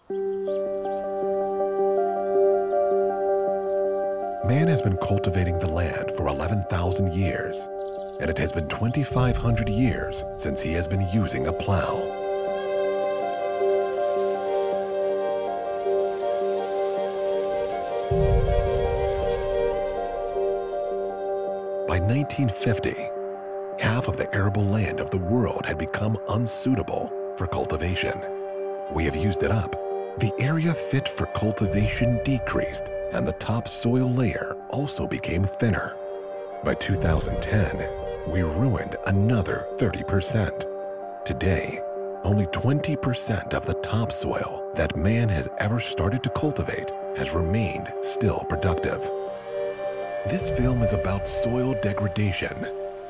Man has been cultivating the land for 11,000 years, and it has been 2,500 years since he has been using a plow. By 1950, half of the arable land of the world had become unsuitable for cultivation. We have used it up. The area fit for cultivation decreased, and the topsoil layer also became thinner. By 2010, we ruined another 30%. Today, only 20% of the topsoil that man has ever started to cultivate has remained still productive. This film is about soil degradation,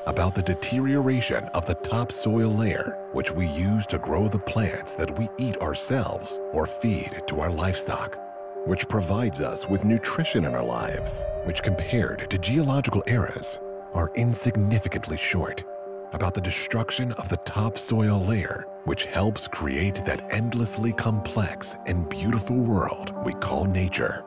about the deterioration of the topsoil layer, which we use to grow the plants that we eat ourselves or feed to our livestock, which provides us with nutrition in our lives, which compared to geological eras are insignificantly short, about the destruction of the topsoil layer, which helps create that endlessly complex and beautiful world we call nature.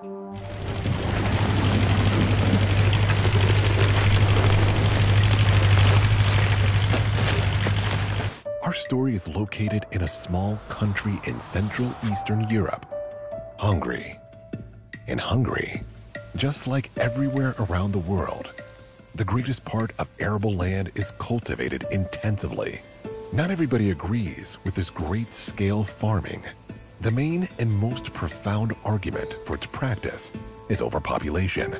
Our story is located in a small country in Central Eastern Europe, Hungary. In Hungary, just like everywhere around the world, the greatest part of arable land is cultivated intensively. Not everybody agrees with this great-scale farming. The main and most profound argument for its practice is overpopulation.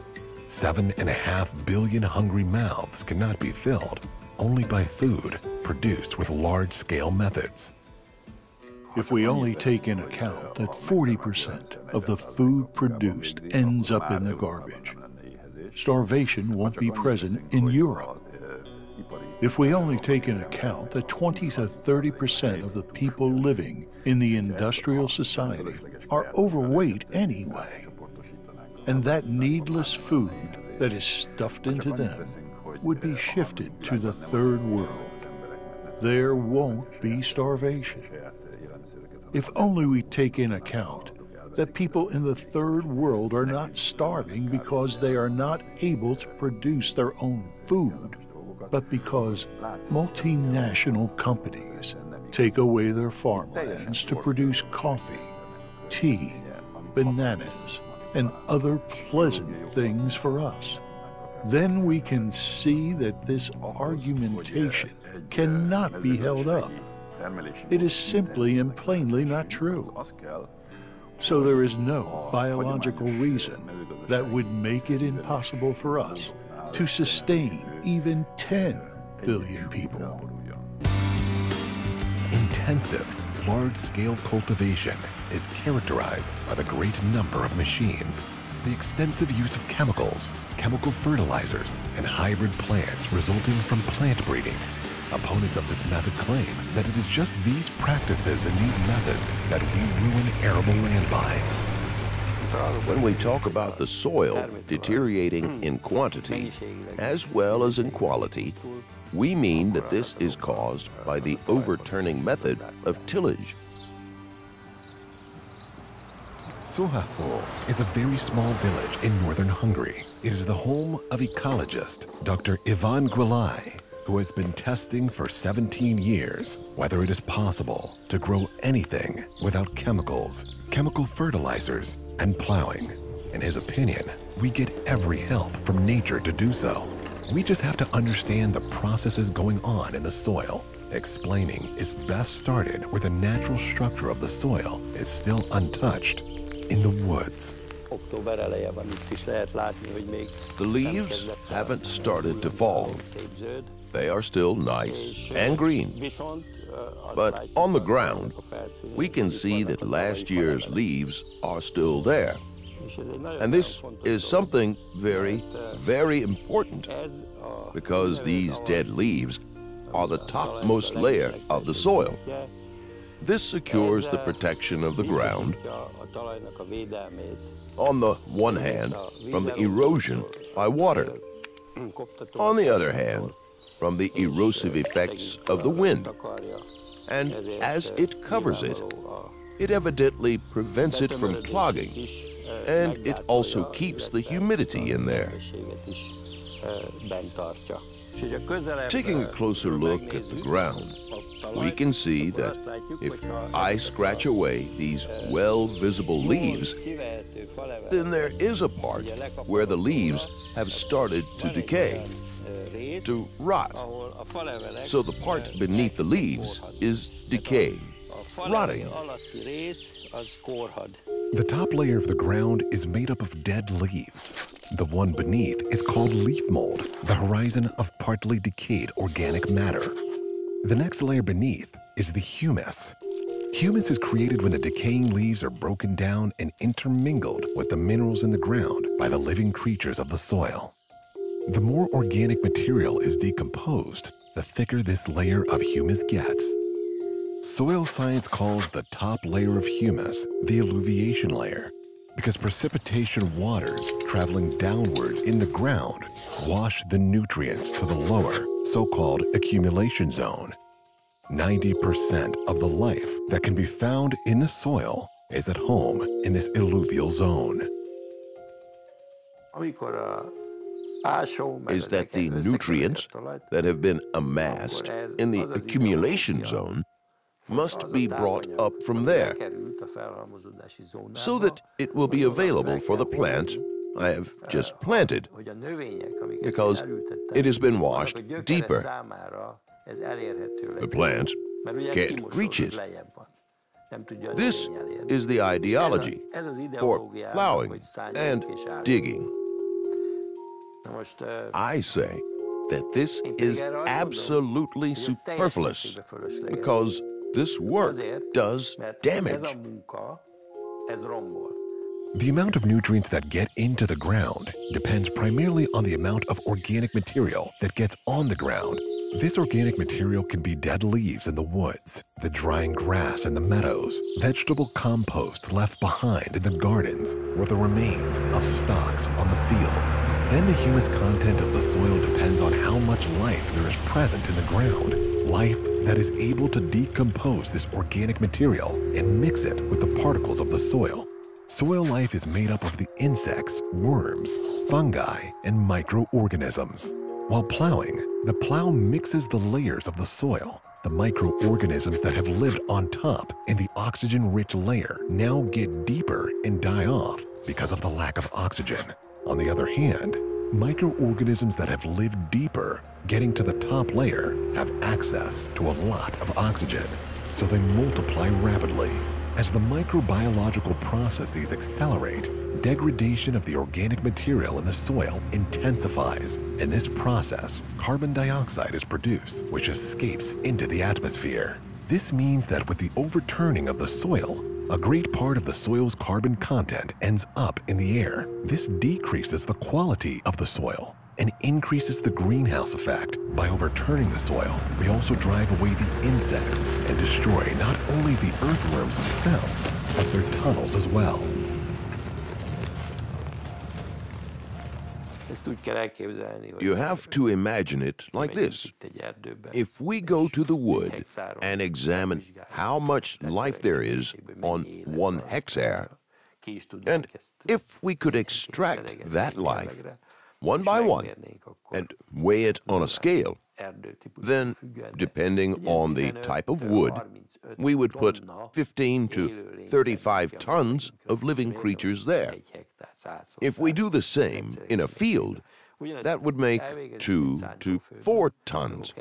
7.5 billion hungry mouths cannot be filled only by food produced with large-scale methods. If we only take in account that 40% of the food produced ends up in the garbage, starvation won't be present in Europe. If we only take in account that 20 to 30% of the people living in the industrial society are overweight anyway, and that needless food that is stuffed into them would be shifted to the third world, there won't be starvation. If only we take in account that people in the third world are not starving because they are not able to produce their own food, but because multinational companies take away their farmlands to produce coffee, tea, bananas, and other pleasant things for us. Then we can see that this argumentation cannot be held up. It is simply and plainly not true. So there is no biological reason that would make it impossible for us to sustain even 10 billion people. Intensive, large-scale cultivation is characterized by the great number of machines, the extensive use of chemicals, chemical fertilizers, and hybrid plants resulting from plant breeding. Opponents of this method claim that it is just these practices and these methods that we ruin arable land by. When we talk about the soil deteriorating in quantity as well as in quality, we mean that this is caused by the overturning method of tillage. Sohafo is a very small village in northern Hungary. It is the home of ecologist Dr. Ivan Gwilai, who has been testing for 17 years whether it is possible to grow anything without chemicals, chemical fertilizers, and plowing. In his opinion, we get every help from nature to do so. We just have to understand the processes going on in the soil. Explaining is best started where the natural structure of the soil is still untouched, in the woods. The leaves haven't started to fall. They are still nice and green. But on the ground, we can see that last year's leaves are still there. And this is something very, very important, because these dead leaves are the topmost layer of the soil. This secures the protection of the ground, on the one hand, from the erosion by water, on the other hand, from the erosive effects of the wind. And as it covers it, It evidently prevents it from clogging, and it also keeps the humidity in there. Taking a closer look at the ground, we can see that if I scratch away these well-visible leaves, then there is a part where the leaves have started to decay, to rot. So the part beneath the leaves is decaying, rotting. The top layer of the ground is made up of dead leaves. The one beneath is called leaf mold, the horizon of partly decayed organic matter. The next layer beneath is the humus. Humus is created when the decaying leaves are broken down and intermingled with the minerals in the ground by the living creatures of the soil. The more organic material is decomposed, the thicker this layer of humus gets. Soil science calls the top layer of humus the alluviation layer, because precipitation waters traveling downwards in the ground wash the nutrients to the lower, so-called accumulation zone. 90% of the life that can be found in the soil is at home in this alluvial zone. Is that the nutrients that have been amassed in the accumulation zone must be brought up from there, so that it will be available for the plant I have just planted, because it has been washed deeper. The plant can't reach it. This is the ideology for plowing and digging. I say that this is absolutely superfluous, because this work does damage. The amount of nutrients that get into the ground depends primarily on the amount of organic material that gets on the ground. This organic material can be dead leaves in the woods, the drying grass in the meadows, vegetable compost left behind in the gardens, or the remains of stalks on the fields. Then the humus content of the soil depends on how much life there is present in the ground. Life that is able to decompose this organic material and mix it with the particles of the soil. Soil life is made up of the insects, worms, fungi, and microorganisms. While plowing, the plow mixes the layers of the soil. The microorganisms that have lived on top in the oxygen-rich layer now get deeper and die off because of the lack of oxygen. On the other hand, microorganisms that have lived deeper, getting to the top layer, have access to a lot of oxygen, so they multiply rapidly. As the microbiological processes accelerate, degradation of the organic material in the soil intensifies. In this process, carbon dioxide is produced, which escapes into the atmosphere. This means that with the overturning of the soil, a great part of the soil's carbon content ends up in the air. This decreases the quality of the soil and increases the greenhouse effect. By overturning the soil, we also drive away the insects and destroy not only the earthworms themselves, but their tunnels as well. You have to imagine it like this. If we go to the wood and examine how much life there is on 1 hectare, and if we could extract that life one by one and weigh it on a scale, then, depending on the type of wood, we would put 15 to 35 tons of living creatures there. If we do the same in a field, that would make 2 to 4 tons.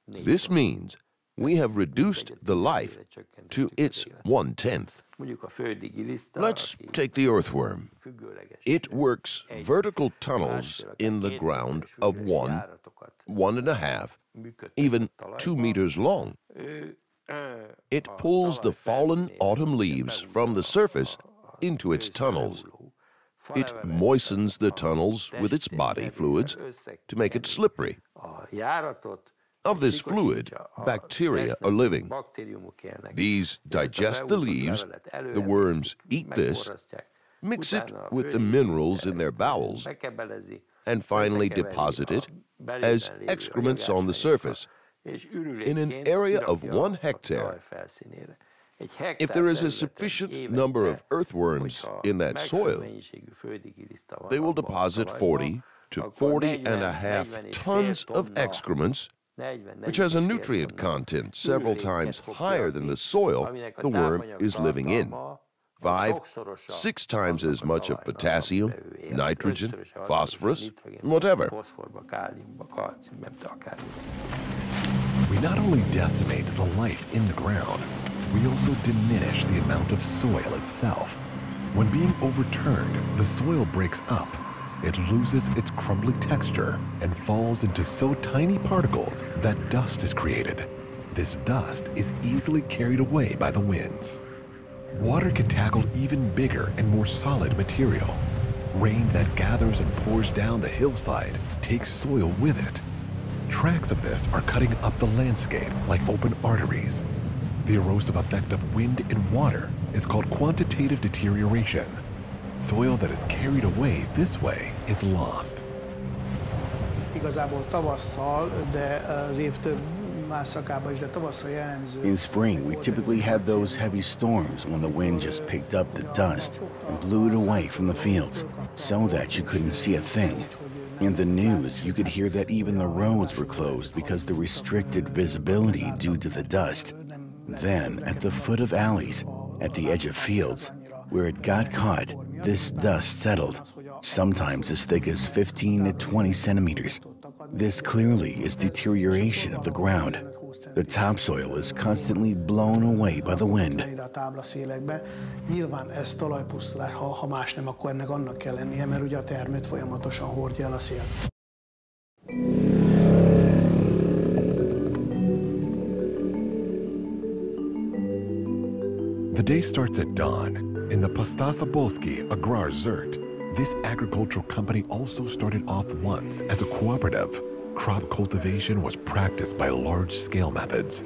This means we have reduced the life to its 1/10. Let's take the earthworm. It works vertical tunnels in the ground of 1, 1.5, even 2 meters long. It pulls the fallen autumn leaves from the surface into its tunnels. It moistens the tunnels with its body fluids to make it slippery. Of this fluid, bacteria are living. These digest the leaves, the worms eat this, mix it with the minerals in their bowels, and finally deposit it as excrements on the surface. In an area of 1 hectare, If there is a sufficient number of earthworms in that soil, they will deposit 40 to 40.5 tons of excrements, which has a nutrient content several times higher than the soil the worm is living in. 5-6 times as much of potassium, nitrogen, phosphorus, whatever. We not only decimate the life in the ground, we also diminish the amount of soil itself. When being overturned, the soil breaks up. It loses its crumbly texture and falls into so tiny particles that dust is created. This dust is easily carried away by the winds. Water can tackle even bigger and more solid material. Rain that gathers and pours down the hillside takes soil with it. Tracks of this are cutting up the landscape like open arteries. The erosive effect of wind and water is called quantitative deterioration. Soil that is carried away this way is lost. Igazából tavasszal, de az év több más szakában is, de tavasszal jellemző. In spring, we typically had those heavy storms when the wind just picked up the dust and blew it away from the fields so that you couldn't see a thing. In the news, you could hear that even the roads were closed because the restricted visibility due to the dust. Then, at the foot of alleys, at the edge of fields, where it got caught, this dust settled, sometimes as thick as 15 to 20 centimeters. This clearly is deterioration of the ground. The topsoil is constantly blown away by the wind. Nyilván ez talajpusztulás, ha más nem, akkor ennek annak kell lennie, mert ugye a termőt folyamatosan hordja el a szél. The day starts at dawn in the Postasabolsky Agrarzyrt. This agricultural company also started off once as a cooperative. Crop cultivation was practiced by large-scale methods.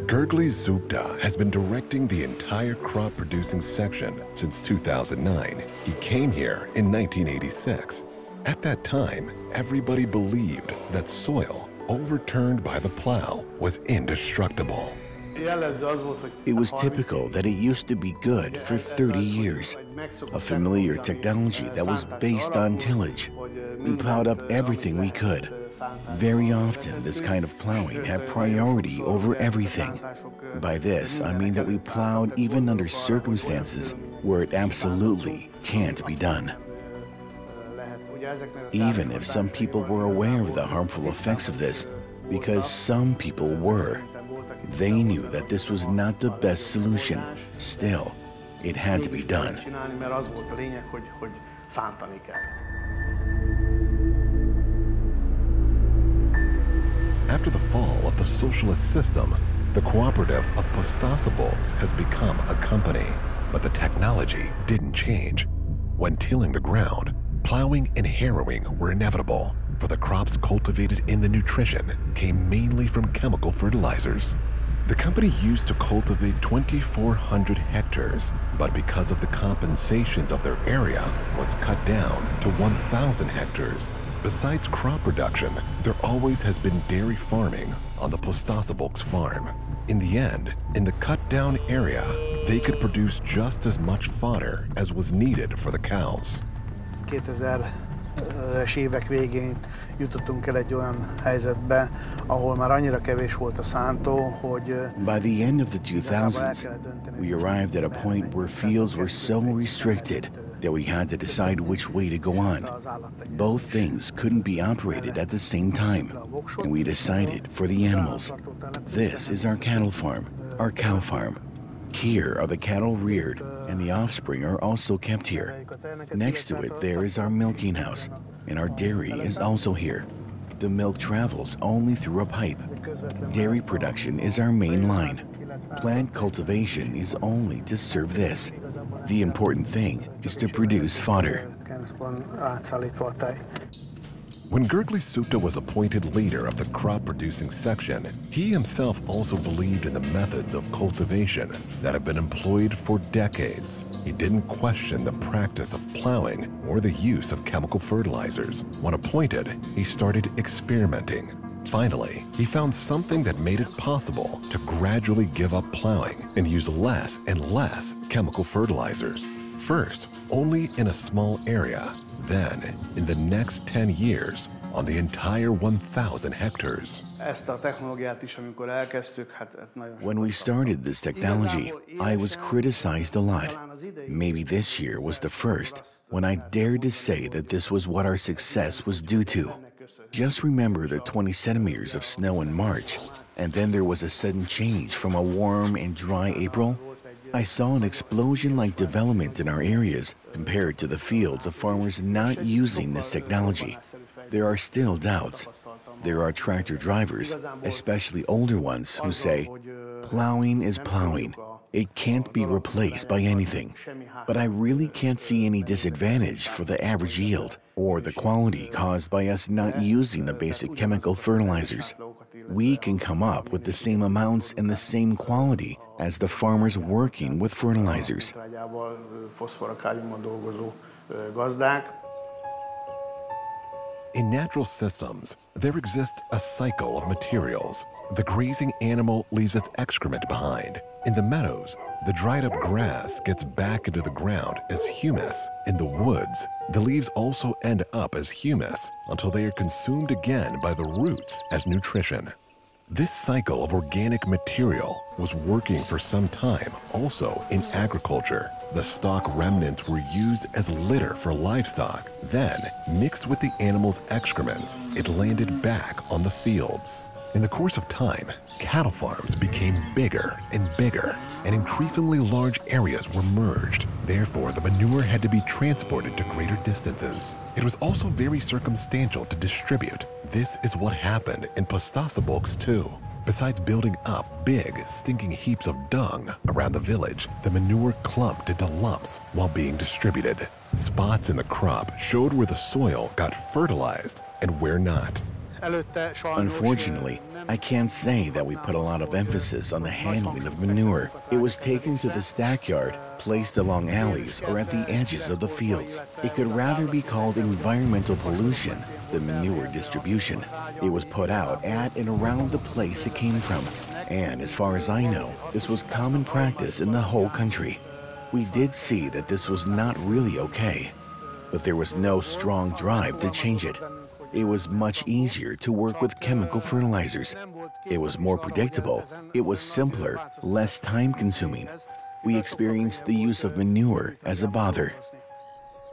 Gergely Zubda has been directing the entire crop-producing section since 2009. He came here in 1986. At that time, everybody believed that soil overturned by the plow was indestructible. It was typical that it used to be good for 30 years, a familiar technology that was based on tillage. We plowed up everything we could. Very often, this kind of plowing had priority over everything. By this, I mean that we plowed even under circumstances where it absolutely can't be done. Even if some people were aware of the harmful effects of this, because some people were. They knew that this was not the best solution. Still, it had to be done. After the fall of the socialist system, the cooperative of Postasabolsk has become a company, but the technology didn't change. When tilling the ground, plowing and harrowing were inevitable, for the crops cultivated in the nutrition came mainly from chemical fertilizers. The company used to cultivate 2,400 hectares, but because of the compensations of their area, was cut down to 1,000 hectares. Besides crop production, there always has been dairy farming on the Postasabolsk farm. In the end, in the cut-down area, they could produce just as much fodder as was needed for the cows. 2000-es évek végén jutottunk el egy olyan helyzetbe, ahol már annyira kevés volt a szántó, hogy By the end of the 2000s, we arrived at a point where fields were so restricted that we had to decide which way to go on. Both things couldn't be operated at the same time, and we decided for the animals. This is our cattle farm, our cow farm. Here are the cattle reared, and the offspring are also kept here. Next to it, there is our milking house, and our dairy is also here. The milk travels only through a pipe. Dairy production is our main line. Plant cultivation is only to serve this. The important thing is to produce fodder. When Gergely Zubda was appointed leader of the crop-producing section, he himself also believed in the methods of cultivation that have been employed for decades. He didn't question the practice of plowing or the use of chemical fertilizers. When appointed, he started experimenting. Finally, he found something that made it possible to gradually give up plowing and use less and less chemical fertilizers. First, only in a small area, then in the next 10 years, on the entire 1,000 hectares. When we started this technology, I was criticized a lot. Maybe this year was the first when I dared to say that this was what our success was due to. Just remember the 20 centimeters of snow in March, and then there was a sudden change from a warm and dry April. I saw an explosion-like development in our areas compared to the fields of farmers not using this technology. There are still doubts. There are tractor drivers, especially older ones, who say, plowing is plowing. It can't be replaced by anything. But I really can't see any disadvantage for the average yield or the quality caused by us not using the basic chemical fertilizers. We can come up with the same amounts and the same quality as the farmers working with fertilizers. In natural systems, there exists a cycle of materials. The grazing animal leaves its excrement behind. In the meadows, the dried up grass gets back into the ground as humus. In the woods, the leaves also end up as humus until they are consumed again by the roots as nutrition. This cycle of organic material was working for some time also in agriculture. The stock remnants were used as litter for livestock. Then, mixed with the animal's excrements, it landed back on the fields. In the course of time, cattle farms became bigger and bigger, and increasingly large areas were merged. Therefore, the manure had to be transported to greater distances. It was also very circumstantial to distribute. This is what happened in Pustasaboks too. Besides building up big, stinking heaps of dung around the village, the manure clumped into lumps while being distributed. Spots in the crop showed where the soil got fertilized and where not. Unfortunately, I can't say that we put a lot of emphasis on the handling of manure. It was taken to the stackyard, placed along alleys or at the edges of the fields. It could rather be called environmental pollution than manure distribution. It was put out at and around the place it came from. And as far as I know, this was common practice in the whole country. We did see that this was not really okay, but there was no strong drive to change it. It was much easier to work with chemical fertilizers. It was more predictable. It was simpler, less time-consuming. We experienced the use of manure as a bother.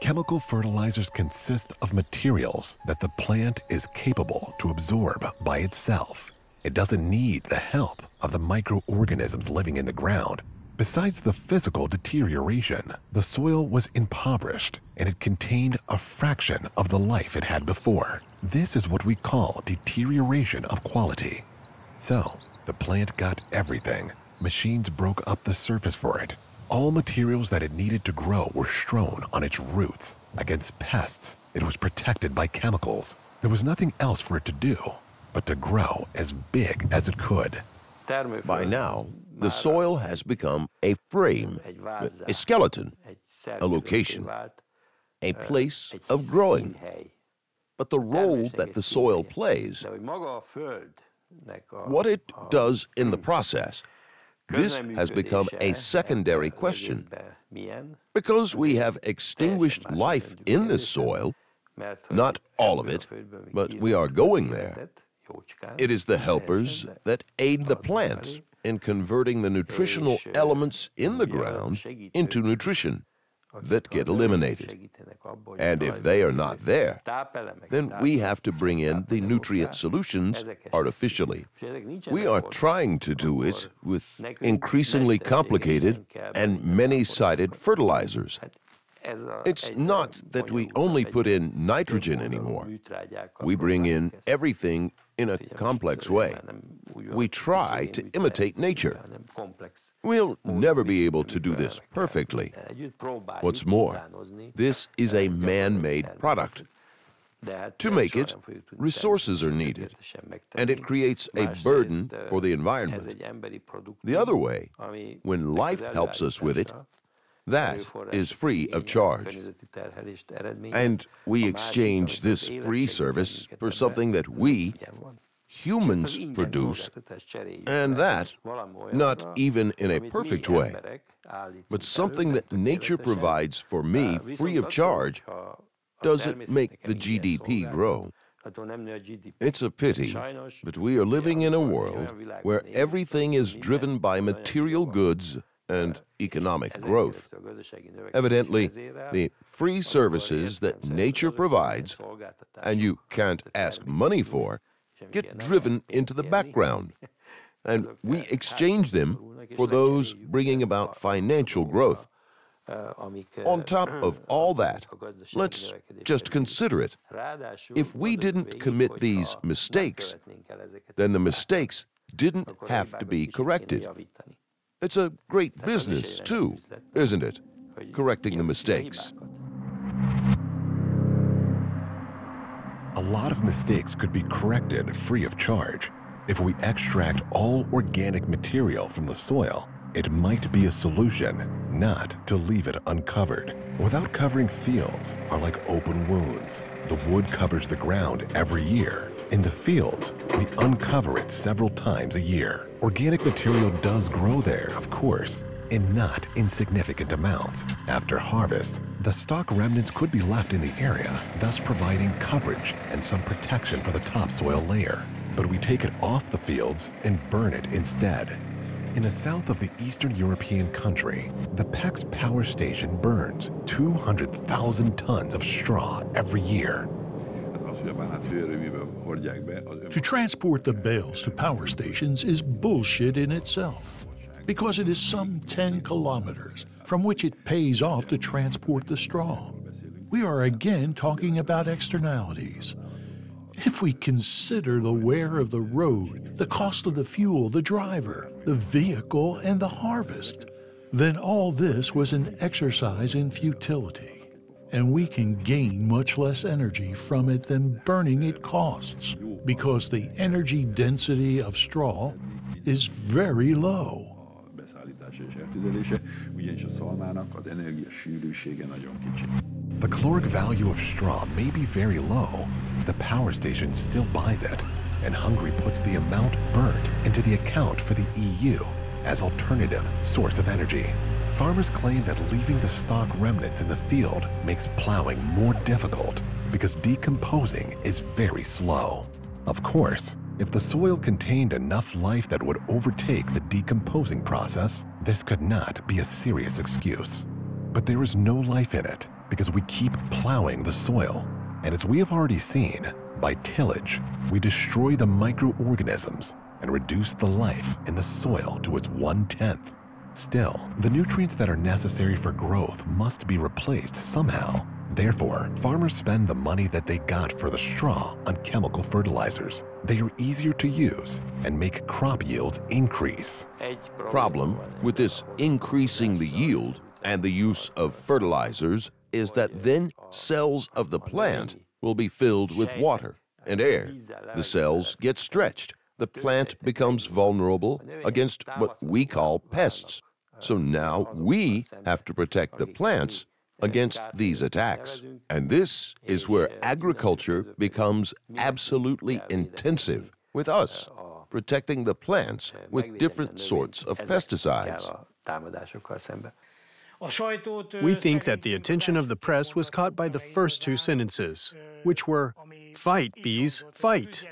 Chemical fertilizers consist of materials that the plant is capable to absorb by itself. It doesn't need the help of the microorganisms living in the ground. Besides the physical deterioration, the soil was impoverished and it contained a fraction of the life it had before. This is what we call deterioration of quality. So, the plant got everything. Machines broke up the surface for it. All materials that it needed to grow were strewn on its roots. Against pests, it was protected by chemicals. There was nothing else for it to do but to grow as big as it could. By now, the soil has become a frame, a skeleton, a location, a place of growing. But the role that the soil plays, what it does in the process, this has become a secondary question. Because we have extinguished life in this soil, not all of it, but we are going there. It is the helpers that aid the plants in converting the nutritional elements in the ground into nutrition that get eliminated. And if they are not there, then we have to bring in the nutrient solutions artificially. We are trying to do it with increasingly complicated and many-sided fertilizers. It's not that we only put in nitrogen anymore. We bring in everything in a complex way. We try to imitate nature. We'll never be able to do this perfectly. What's more, this is a man-made product. To make it, resources are needed, and it creates a burden for the environment. The other way, when life helps us with it, that is free of charge. And we exchange this free service for something that we, humans produce, and that not even in a perfect way, but something that nature provides for me free of charge, does it make the GDP grow? It's a pity, but we are living in a world where everything is driven by material goods and economic growth. Evidently, the free services that nature provides, and you can't ask money for, get driven into the background, and we exchange them for those bringing about financial growth. On top of all that, let's just consider it. If we didn't commit these mistakes, then the mistakes didn't have to be corrected. It's a great business, too, isn't it? Correcting the mistakes. A lot of mistakes could be corrected free of charge. If we extract all organic material from the soil, it might be a solution not to leave it uncovered. Without covering fields are like open wounds. The wood covers the ground every year. In the fields, we uncover it several times a year. Organic material does grow there, of course, in not insignificant amounts. After harvest, the stalk remnants could be left in the area, thus providing coverage and some protection for the topsoil layer. But we take it off the fields and burn it instead. In the south of the Eastern European country, the PEX power station burns 200,000 tons of straw every year. To transport the bales to power stations is bullshit in itself, because it is some 10 kilometers from which it pays off to transport the straw. We are again talking about externalities. If we consider the wear of the road, the cost of the fuel, the driver, the vehicle, and the harvest, then all this was an exercise in futility, and we can gain much less energy from it than burning it costs, because the energy density of straw is very low. The caloric value of straw may be very low. The power station still buys it, and Hungary puts the amount burnt into the account for the EU as alternative source of energy. Farmers claim that leaving the stalk remnants in the field makes plowing more difficult because decomposing is very slow. Of course, if the soil contained enough life that would overtake the decomposing process, this could not be a serious excuse. But there is no life in it because we keep plowing the soil. And as we have already seen, by tillage, we destroy the microorganisms and reduce the life in the soil to its 1/10. Still, the nutrients that are necessary for growth must be replaced somehow. Therefore, farmers spend the money that they got for the straw on chemical fertilizers. They are easier to use and make crop yields increase. Problem with this increasing the yield and the use of fertilizers is that then cells of the plant will be filled with water and air. The cells get stretched. The plant becomes vulnerable against what we call pests. So now we have to protect the plants against these attacks. And this is where agriculture becomes absolutely intensive with us, protecting the plants with different sorts of pesticides. We think that the attention of the press was caught by the first two sentences, which were, "Fight, bees, fight.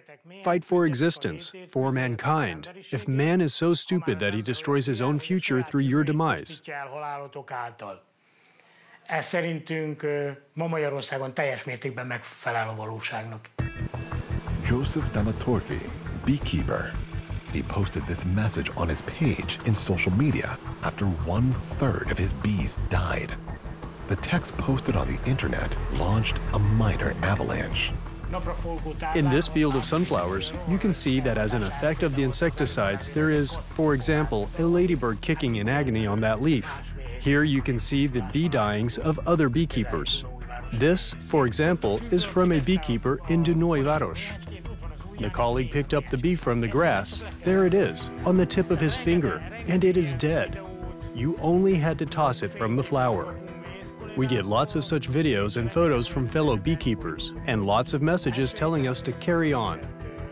Fight for existence, for mankind. If man is so stupid that he destroys his own future through your demise." Ez szerintünk ma Magyarországon teljes mértékben megfelel a valóságnak. Joseph Damatorfi, beekeeper. He posted this message on his page in social media after 1/3 of his bees died. The text posted on the internet launched a minor avalanche. In this field of sunflowers, you can see that as an effect of the insecticides, there is, for example, a ladybird kicking in agony on that leaf. Here you can see the bee dyings of other beekeepers. This, for example, is from a beekeeper in Dunoi Varos. The colleague picked up the bee from the grass. There it is, on the tip of his finger, and it is dead. You only had to toss it from the flower. We get lots of such videos and photos from fellow beekeepers, and lots of messages telling us to carry on.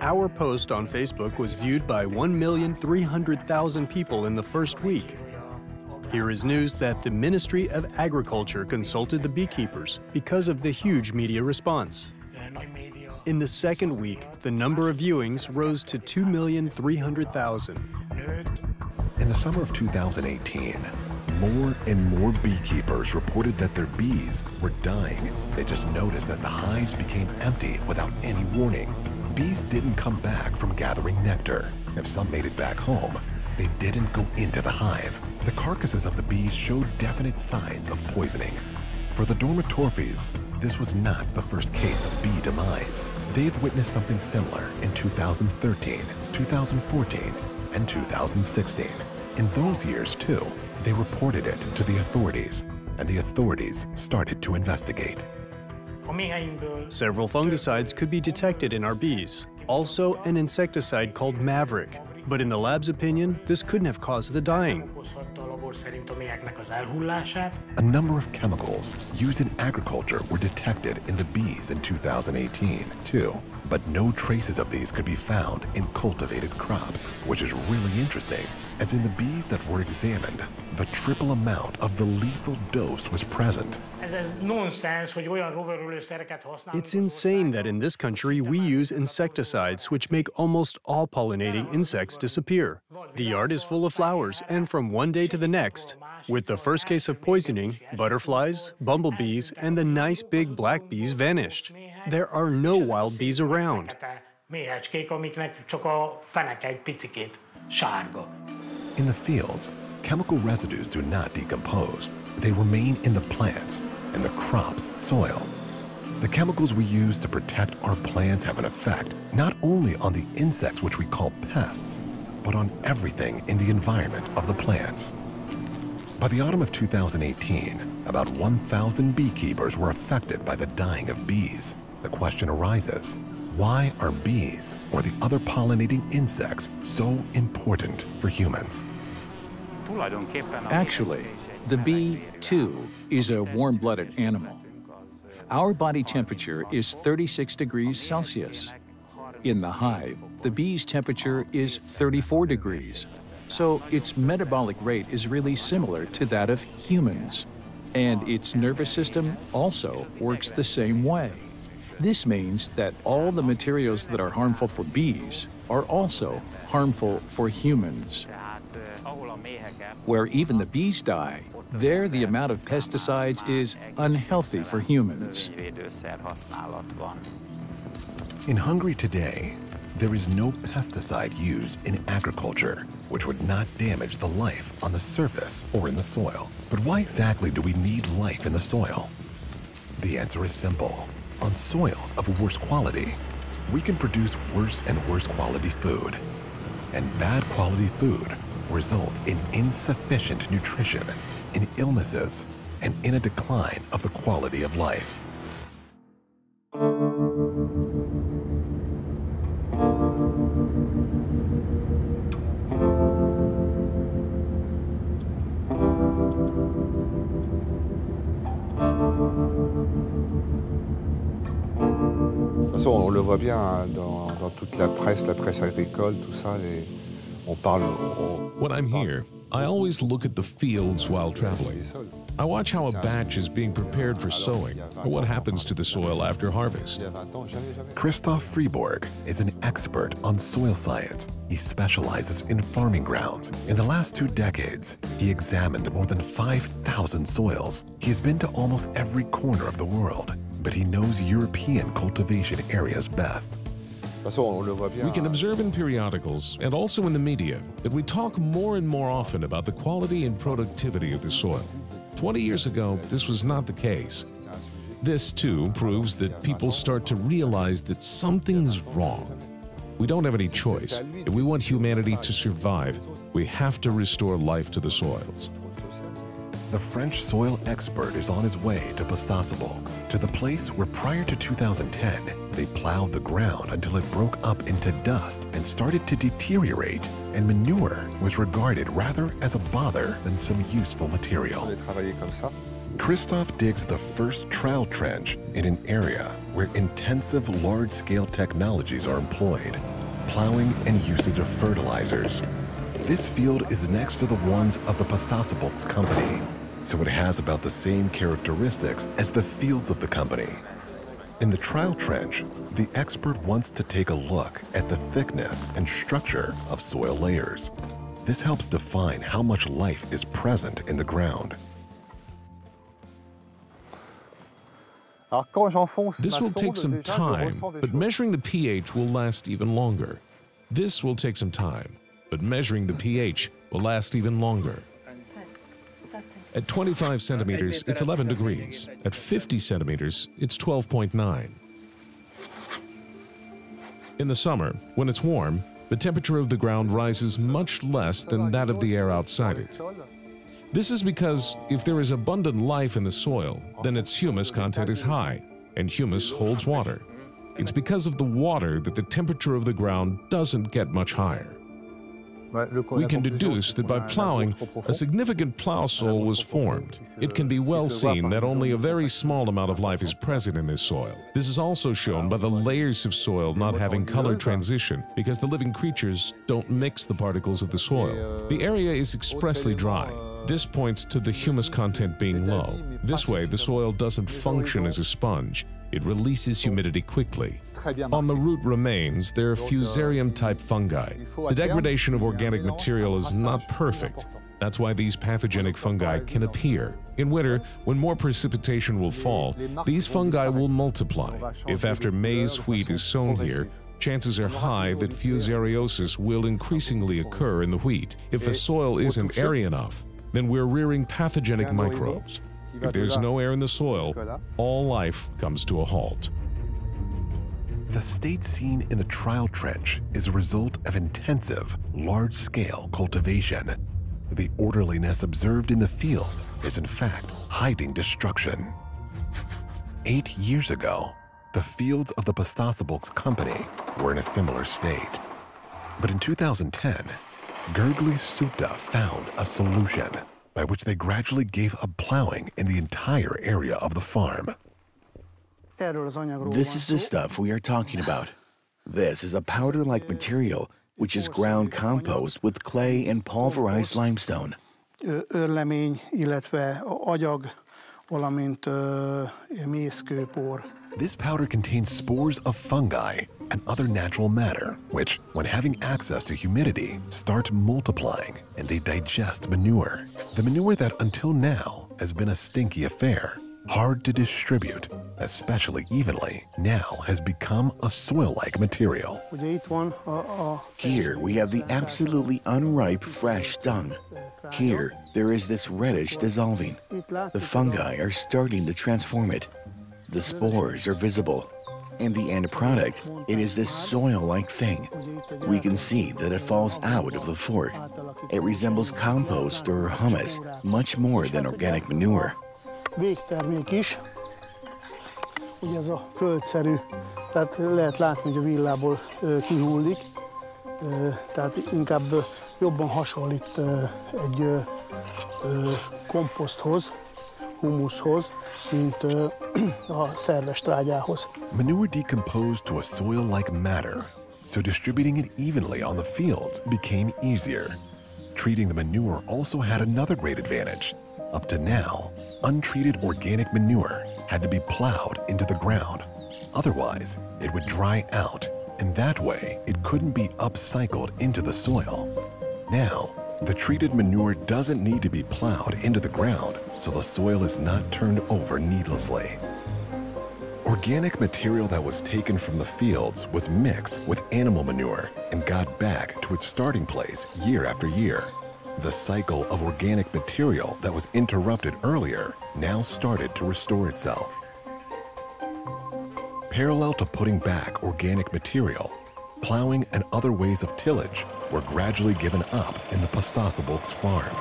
Our post on Facebook was viewed by 1,300,000 people in the first week. Here is news that the Ministry of Agriculture consulted the beekeepers because of the huge media response. In the second week, the number of viewings rose to 2,300,000. In the summer of 2018, more and more beekeepers reported that their bees were dying. They just noticed that the hives became empty without any warning. Bees didn't come back from gathering nectar. If some made it back home, they didn't go into the hive. The carcasses of the bees showed definite signs of poisoning. For the Dormitorphes, this was not the first case of bee demise. They've witnessed something similar in 2013, 2014, and 2016. In those years, too, they reported it to the authorities, and the authorities started to investigate. Several fungicides could be detected in our bees, also an insecticide called Maverick. But in the lab's opinion, this couldn't have caused the dying. A number of chemicals used in agriculture were detected in the bees in 2018, too. But no traces of these could be found in cultivated crops, which is really interesting, as in the bees that were examined, the triple amount of the lethal dose was present. It's insane that in this country we use insecticides which make almost all pollinating insects disappear. The yard is full of flowers, and from one day to the next, with the first case of poisoning, butterflies, bumblebees, and the nice big black bees vanished. There are no wild bees around. In the fields, chemical residues do not decompose. They remain in the plants and the crop's soil. The chemicals we use to protect our plants have an effect not only on the insects which we call pests, but on everything in the environment of the plants. By the autumn of 2018, about 1,000 beekeepers were affected by the dying of bees. The question arises, why are bees or the other pollinating insects so important for humans? Actually, the bee, too, is a warm-blooded animal. Our body temperature is 36 degrees Celsius. In the hive, the bee's temperature is 34 degrees. So its metabolic rate is really similar to that of humans. And its nervous system also works the same way. This means that all the materials that are harmful for bees are also harmful for humans. Where even the bees die, there the amount of pesticides is unhealthy for humans. In Hungary today, there is no pesticide used in agriculture which would not damage the life on the surface or in the soil. But why exactly do we need life in the soil? The answer is simple. On soils of worse quality, we can produce worse and worse quality food. And bad quality food results in insufficient nutrition, in illnesses, and in a decline of the quality of life. On le voit bien dans toute la presse agricole, tout ça, on parle. When I'm here, I always look at the fields while traveling. I watch how a batch is being prepared for sowing, or what happens to the soil after harvest. Christoph Fribourg is an expert on soil science. He specializes in farming grounds. In the last 2 decades, he examined more than 5,000 soils. He has been to almost every corner of the world, but he knows European cultivation areas best. We can observe in periodicals and also in the media that we talk more and more often about the quality and productivity of the soil. 20 years ago, this was not the case. This, too, proves that people start to realize that something's wrong. We don't have any choice. If we want humanity to survive, we have to restore life to the soils. The French soil expert is on his way to Bastasabulks, to the place where prior to 2010, they plowed the ground until it broke up into dust and started to deteriorate, and manure was regarded rather as a bother than some useful material. Christoph digs the first trial trench in an area where intensive large-scale technologies are employed, plowing and usage of fertilizers. This field is next to the ones of the Pustasabolts company, so it has about the same characteristics as the fields of the company. In the trial trench, the expert wants to take a look at the thickness and structure of soil layers. This helps define how much life is present in the ground. This will take some time, but measuring the pH will last even longer. This will take some time, but measuring the pH will last even longer. At 25 centimeters, it's 11 degrees. At 50 centimeters, it's 12.9. In the summer, when it's warm, the temperature of the ground rises much less than that of the air outside it. This is because if there is abundant life in the soil, then its humus content is high, and humus holds water. It's because of the water that the temperature of the ground doesn't get much higher. We can deduce that by plowing, a significant plow soil was formed. It can be well seen that only a very small amount of life is present in this soil. This is also shown by the layers of soil not having color transition, because the living creatures don't mix the particles of the soil. The area is expressly dry. This points to the humus content being low. This way, the soil doesn't function as a sponge. It releases humidity quickly. On the root remains, there are fusarium-type fungi. The degradation of organic material is not perfect. That's why these pathogenic fungi can appear. In winter, when more precipitation will fall, these fungi will multiply. If after maize wheat is sown here, chances are high that fusariosis will increasingly occur in the wheat. If the soil isn't airy enough, then we're rearing pathogenic microbes. If there's no air in the soil, all life comes to a halt. The state seen in the trial trench is a result of intensive, large-scale cultivation. The orderliness observed in the fields is in fact hiding destruction. 8 years ago, the fields of the Pustasabolts company were in a similar state. But in 2010, Gergely Supta found a solution by which they gradually gave up plowing in the entire area of the farm. This is the stuff we are talking about. This is a powder-like material which is ground compost with clay and pulverized limestone. Örlemény, illetve agyag, valamint mészkőpor. This powder contains spores of fungi and other natural matter, which, when having access to humidity, start multiplying and they digest manure. The manure that until now has been a stinky affair, hard to distribute, especially evenly, now has become a soil-like material. Here we have the absolutely unripe fresh dung. Here there is this reddish dissolving. The fungi are starting to transform it. The spores are visible. And the end product, it is this soil-like thing. We can see that it falls out of the fork. It resembles compost or humus much more than organic manure. Végtermék is, ugye ez a földszerű, tehát lehet látni, hogy a villából kihullik, tehát inkább jobban hasonlít egy komposzthoz, humuszhoz, mint a szerves trágyához. Manure decomposed to a soil-like matter, so distributing it evenly on the fields became easier. Treating the manure also had another great advantage. Up to now, untreated organic manure had to be plowed into the ground. Otherwise, it would dry out, and that way it couldn't be upcycled into the soil. Now, the treated manure doesn't need to be plowed into the ground, so the soil is not turned over needlessly. Organic material that was taken from the fields was mixed with animal manure and got back to its starting place year after year. The cycle of organic material that was interrupted earlier now started to restore itself. Parallel to putting back organic material, plowing and other ways of tillage were gradually given up in the Pustasabolts farm.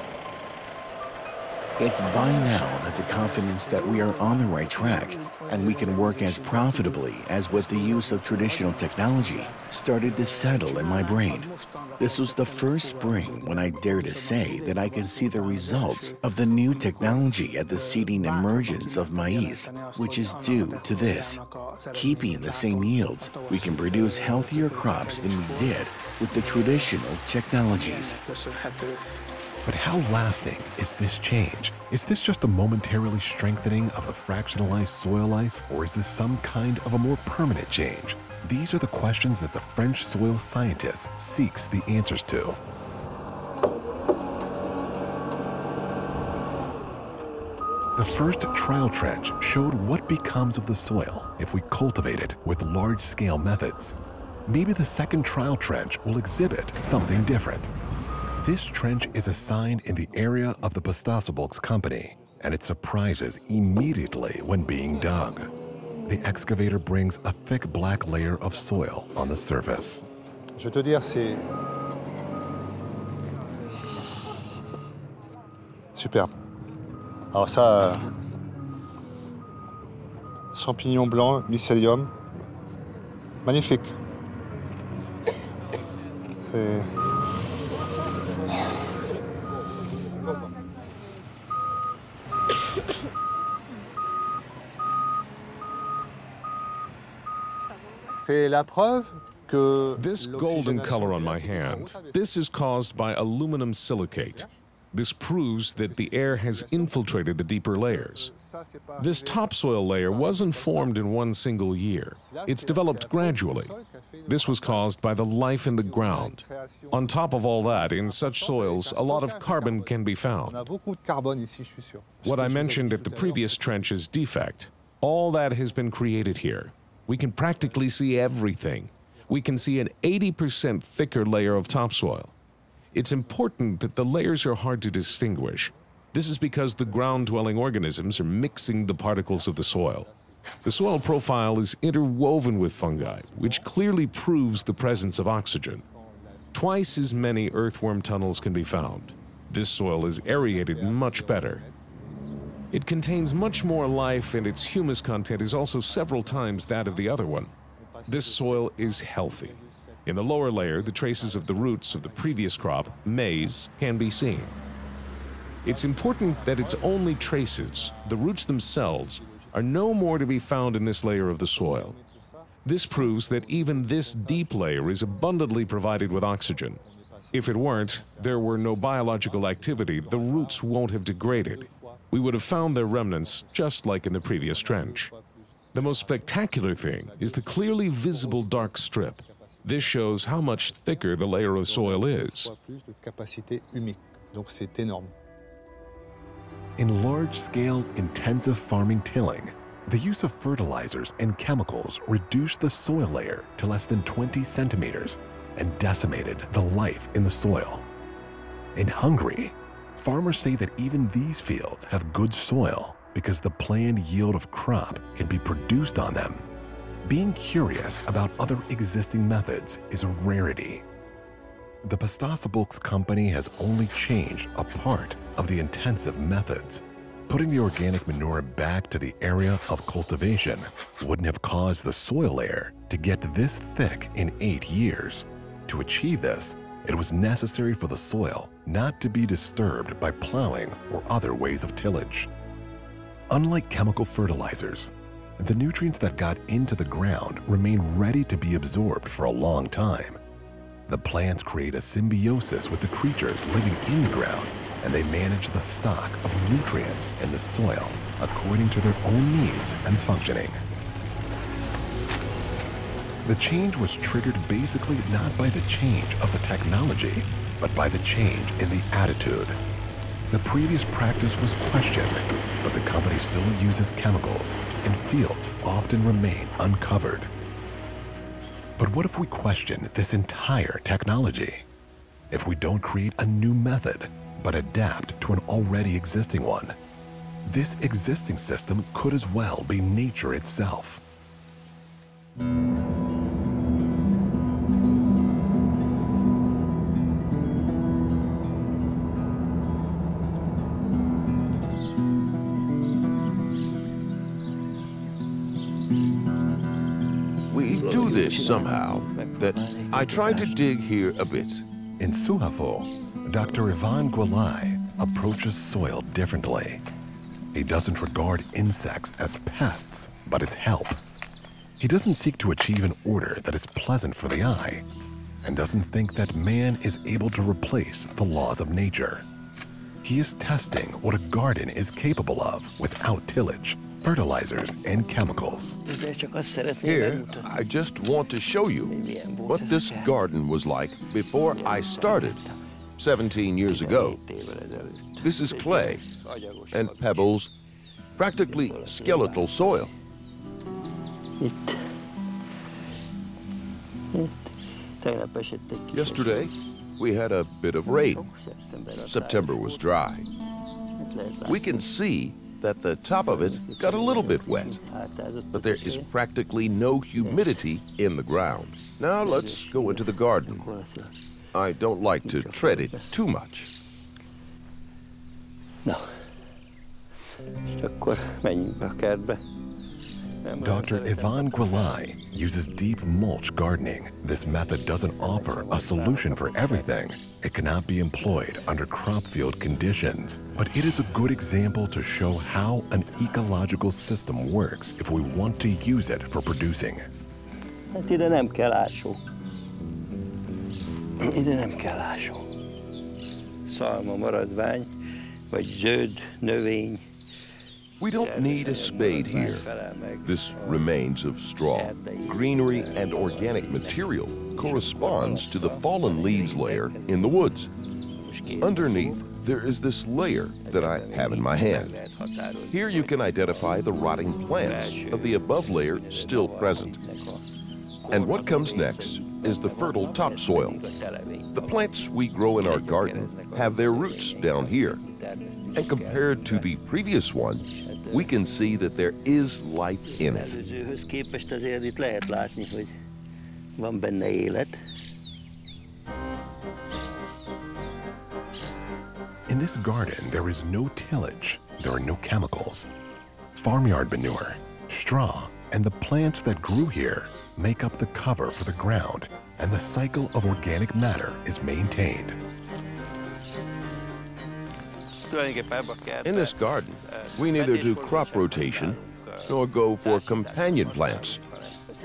It's by now that the confidence that we are on the right track and we can work as profitably as with the use of traditional technology started to settle in my brain. This was the first spring when I dared to say that I could see the results of the new technology at the seeding emergence of maize, which is due to this. Keeping the same yields, we can produce healthier crops than we did with the traditional technologies. But how lasting is this change? Is this just a momentarily strengthening of the fractionalized soil life, or is this some kind of a more permanent change? These are the questions that the French soil scientist seeks the answers to. The first trial trench showed what becomes of the soil if we cultivate it with large-scale methods. Maybe the second trial trench will exhibit something different. This trench is assigned in the area of the Pastazabulks company, and it surprises immediately when being dug. The excavator brings a thick black layer of soil on the surface. Je vais te dire, c'est superbe. Alors ça, champignons blancs, mycélium, magnifique. C'est... This golden color on my hand, this is caused by aluminum silicate. This proves that the air has infiltrated the deeper layers. This topsoil layer wasn't formed in one single year. It's developed gradually. This was caused by the life in the ground. On top of all that, in such soils, a lot of carbon can be found. What I mentioned at the previous trench is defect. All that has been created here. We can practically see everything. We can see an 80% thicker layer of topsoil. It's important that the layers are hard to distinguish. This is because the ground-dwelling organisms are mixing the particles of the soil. The soil profile is interwoven with fungi, which clearly proves the presence of oxygen. Twice as many earthworm tunnels can be found. This soil is aerated much better. It contains much more life, and its humus content is also several times that of the other one. This soil is healthy. In the lower layer, the traces of the roots of the previous crop, maize, can be seen. It's important that it's only traces. The roots themselves are no more to be found in this layer of the soil. This proves that even this deep layer is abundantly provided with oxygen. If it weren't, there were no biological activity, the roots won't have degraded. We would have found their remnants just like in the previous trench. The most spectacular thing is the clearly visible dark strip. This shows how much thicker the layer of soil is. In large-scale, intensive farming tilling, the use of fertilizers and chemicals reduced the soil layer to less than 20 centimeters and decimated the life in the soil. In Hungary, farmers say that even these fields have good soil because the planned yield of crop can be produced on them. Being curious about other existing methods is a rarity. The Pastazabulks company has only changed a part of the intensive methods. Putting the organic manure back to the area of cultivation wouldn't have caused the soil layer to get this thick in 8 years. To achieve this, it was necessary for the soil not to be disturbed by plowing or other ways of tillage. Unlike chemical fertilizers, the nutrients that got into the ground remain ready to be absorbed for a long time. The plants create a symbiosis with the creatures living in the ground, and they manage the stock of nutrients in the soil according to their own needs and functioning. The change was triggered basically not by the change of the technology, but by the change in the attitude. The previous practice was questioned, but the company still uses chemicals, and fields often remain uncovered. But what if we question this entire technology? If we don't create a new method, but adapt to an already existing one? This existing system could as well be nature itself. this somehow that I tried to dig here a bit. In Suhafo, Dr. Ivan Gwilai approaches soil differently. He doesn't regard insects as pests, but as help. He doesn't seek to achieve an order that is pleasant for the eye, and doesn't think that man is able to replace the laws of nature. He is testing what a garden is capable of without tillage, fertilizers, and chemicals. Here, I just want to show you what this garden was like before I started 17 years ago. This is clay and pebbles, practically skeletal soil. Yesterday, we had a bit of rain. September was dry. We can see that the top of it got a little bit wet, but there is practically no humidity in the ground. Now let's go into the garden. I don't like to tread it too much. Dr. Ivan Gwilai uses deep mulch gardening. This method doesn't offer a solution for everything. It cannot be employed under crop field conditions, but it is a good example to show how an ecological system works if we want to use it for producing. Ide nem kell ásó. Ide nem kell ásó. Szalma maradvány, vagy zöld növény. We don't need a spade here. This remains of straw. Greenery and organic material corresponds to the fallen leaves layer in the woods. Underneath, there is this layer that I have in my hand. Here you can identify the rotting plants of the above layer still present. And what comes next is the fertile topsoil. The plants we grow in our garden have their roots down here. And compared to the previous one, we can see that there is life in it. In this garden, there is no tillage, there are no chemicals. Farmyard manure, straw, and the plants that grew here make up the cover for the ground, and the cycle of organic matter is maintained. In this garden, we neither do crop rotation nor go for companion plants.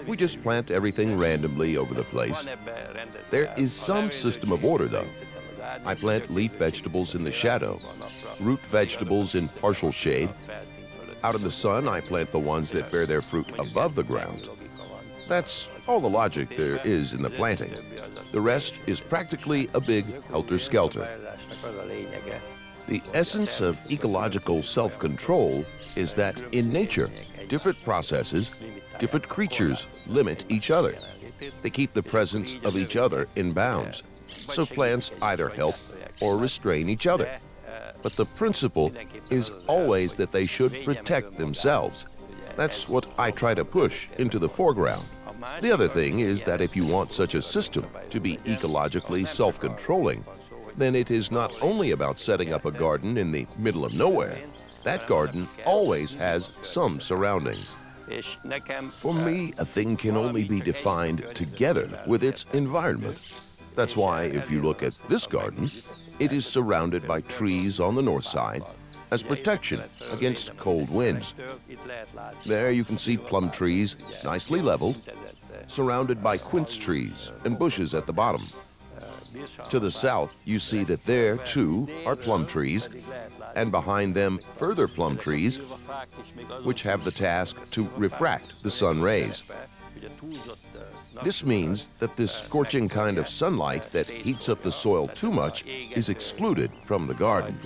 We just plant everything randomly over the place. There is some system of order, though. I plant leaf vegetables in the shadow, root vegetables in partial shade. Out in the sun, I plant the ones that bear their fruit above the ground. That's all the logic there is in the planting. The rest is practically a big helter-skelter. The essence of ecological self-control is that in nature, different processes, different creatures limit each other. They keep the presence of each other in bounds, so plants either help or restrain each other. But the principle is always that they should protect themselves. That's what I try to push into the foreground. The other thing is that if you want such a system to be ecologically self-controlling, then it is not only about setting up a garden in the middle of nowhere. That garden always has some surroundings. For me, a thing can only be defined together with its environment. That's why if you look at this garden, it is surrounded by trees on the north side as protection against cold winds. There you can see plum trees, nicely leveled, surrounded by quince trees and bushes at the bottom. To the south, you see that there, too, are plum trees, and behind them, further plum trees, which have the task to refract the sun rays. This means that this scorching kind of sunlight that heats up the soil too much is excluded from the garden.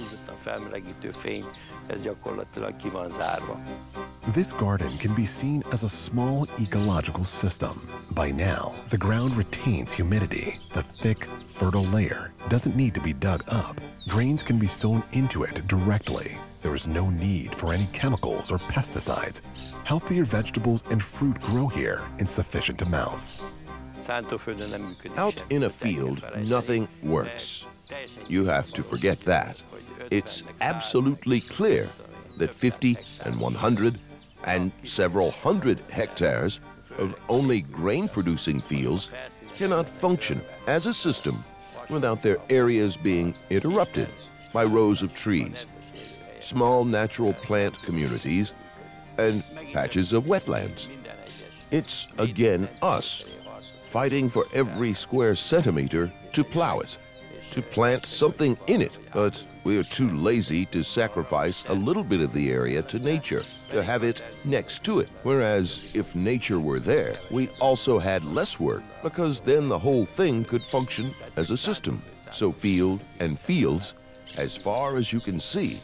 This garden can be seen as a small ecological system. By now, the ground retains humidity. The thick, fertile layer doesn't need to be dug up. Grains can be sown into it directly. There is no need for any chemicals or pesticides. Healthier vegetables and fruit grow here in sufficient amounts. Out in a field, nothing works. You have to forget that. It's absolutely clear that 50 and 100 and several hundred hectares of only grain-producing fields cannot function as a system without their areas being interrupted by rows of trees, small natural plant communities, and patches of wetlands. It's again us, fighting for every square centimeter to plow it, to plant something in it, but we are too lazy to sacrifice a little bit of the area to nature, to have it next to it. Whereas if nature were there, we also had less work, because then the whole thing could function as a system. So field and fields, as far as you can see,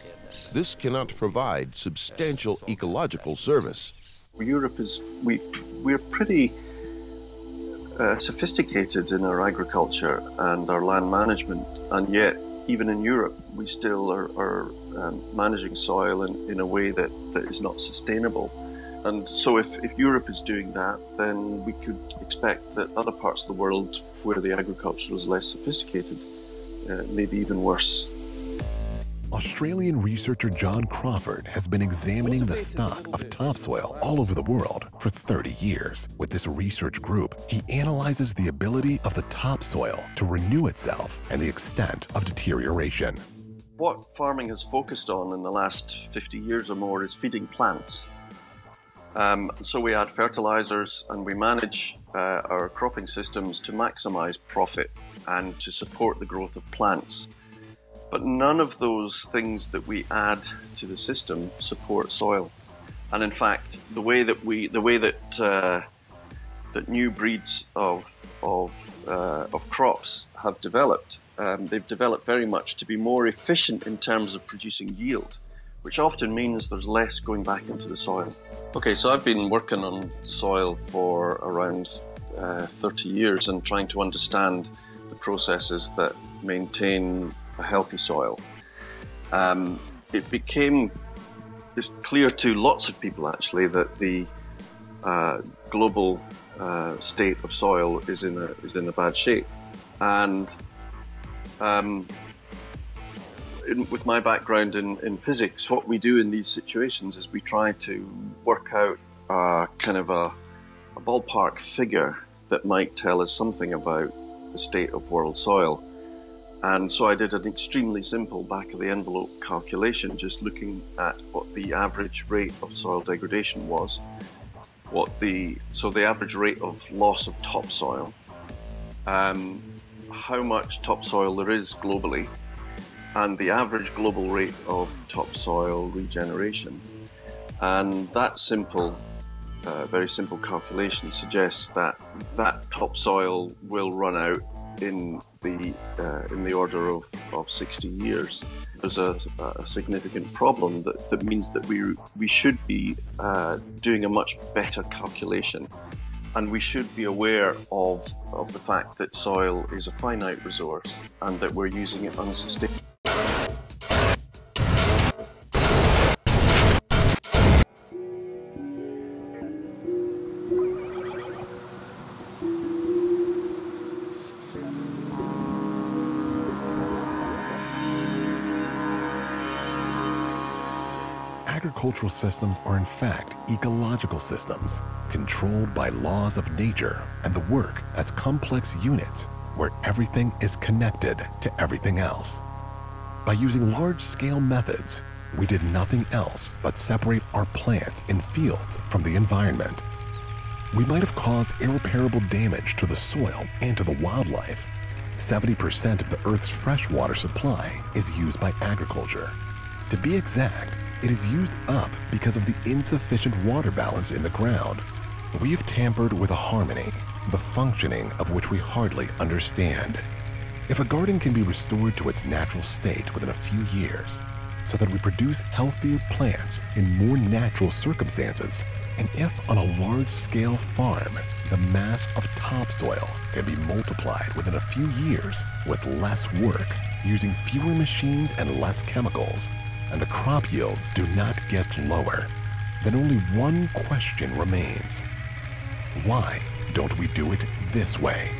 this cannot provide substantial ecological service. Europe is, we're pretty sophisticated in our agriculture and our land management, and yet even in Europe we still are managing soil in a way that is not sustainable. And so if Europe is doing that, then we could expect that other parts of the world where the agriculture is less sophisticated may be even worse. Australian researcher John Crawford has been examining the stock of topsoil all over the world for 30 years. With this research group, he analyzes the ability of the topsoil to renew itself and the extent of deterioration. What farming has focused on in the last 50 years or more is feeding plants. So we add fertilizers and we manage our cropping systems to maximize profit and to support the growth of plants. But none of those things that we add to the system support soil. And in fact, the way that new breeds of crops have developed, they've developed very much to be more efficient in terms of producing yield, which often means there's less going back into the soil. Okay, so I've been working on soil for around 30 years and trying to understand the processes that maintain a healthy soil. It became clear to lots of people actually that the global state of soil is in a bad shape, and with my background in physics, what we do in these situations is we try to work out kind of a ballpark figure that might tell us something about the state of world soil. And so I did an extremely simple back-of-the-envelope calculation, just looking at what the average rate of soil degradation was, so the average rate of loss of topsoil, how much topsoil there is globally, and the average global rate of topsoil regeneration. And that simple, very simple calculation suggests that topsoil will run out in the order of 60 years. There's a significant problem that means that we should be doing a much better calculation, and we should be aware of the fact that soil is a finite resource and that we're using it unsustainably. Agricultural systems are in fact ecological systems, controlled by laws of nature and the work as complex units where everything is connected to everything else. By using large-scale methods, we did nothing else but separate our plants and fields from the environment. We might have caused irreparable damage to the soil and to the wildlife. 70% of the Earth's freshwater supply is used by agriculture. To be exact, it is used up because of the insufficient water balance in the ground. We have tampered with a harmony, the functioning of which we hardly understand. If a garden can be restored to its natural state within a few years, so that we produce healthier plants in more natural circumstances, and if on a large-scale farm, the mass of topsoil can be multiplied within a few years with less work, using fewer machines and less chemicals, and the crop yields do not get lower, then only one question remains. Why don't we do it this way?